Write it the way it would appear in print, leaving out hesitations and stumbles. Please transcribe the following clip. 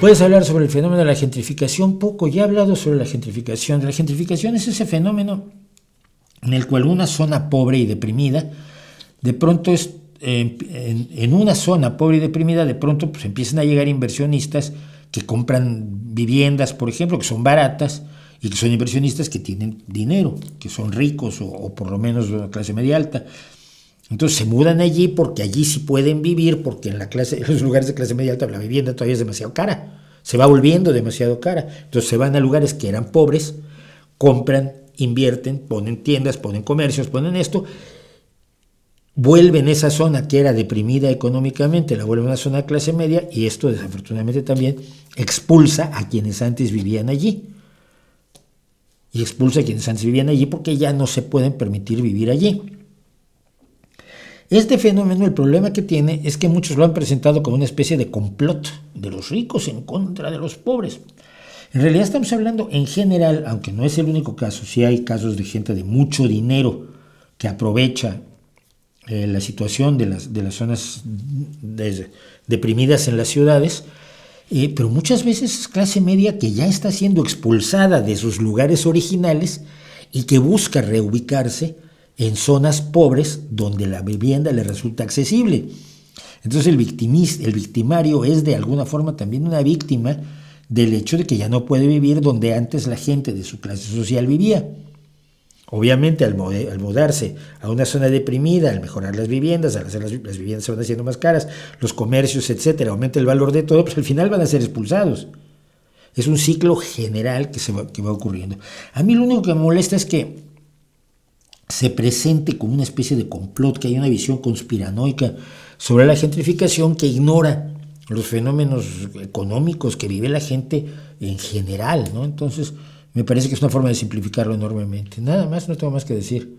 Puedes hablar sobre el fenómeno de la gentrificación. Poco, ya he hablado sobre la gentrificación. La gentrificación es ese fenómeno en el cual una zona pobre y deprimida, de pronto en una zona pobre y deprimida, de pronto pues empiezan a llegar inversionistas que compran viviendas, por ejemplo, que son baratas, y que son inversionistas que tienen dinero, que son ricos o por lo menos de una clase media alta. Entonces se mudan allí porque allí sí pueden vivir, porque en los lugares de clase media alta la vivienda todavía es demasiado cara, se va volviendo demasiado cara. Entonces se van a lugares que eran pobres, compran, invierten, ponen tiendas, ponen comercios, ponen esto, vuelven esa zona que era deprimida económicamente, la vuelven a una zona de clase media, y esto desafortunadamente también expulsa a quienes antes vivían allí. Y expulsa a quienes antes vivían allí porque ya no se pueden permitir vivir allí. Este fenómeno, el problema que tiene es que muchos lo han presentado como una especie de complot de los ricos en contra de los pobres. En realidad estamos hablando en general, aunque no es el único caso, sí hay casos de gente de mucho dinero que aprovecha la situación de las zonas deprimidas en las ciudades, pero muchas veces es clase media que ya está siendo expulsada de sus lugares originales y que busca reubicarse en zonas pobres donde la vivienda le resulta accesible. Entonces el victimario es de alguna forma también una víctima del hecho de que ya no puede vivir donde antes la gente de su clase social vivía. Obviamente al mudarse a una zona deprimida, al mejorar las viviendas, al hacer las viviendas se van haciendo más caras, los comercios, etcétera, aumenta el valor de todo, pues al final van a ser expulsados. Es un ciclo general que va ocurriendo. A mí lo único que me molesta es que se presente como una especie de complot, que hay una visión conspiranoica sobre la gentrificación que ignora los fenómenos económicos que vive la gente en general, ¿no? Entonces, me parece que es una forma de simplificarlo enormemente. Nada más, no tengo más que decir.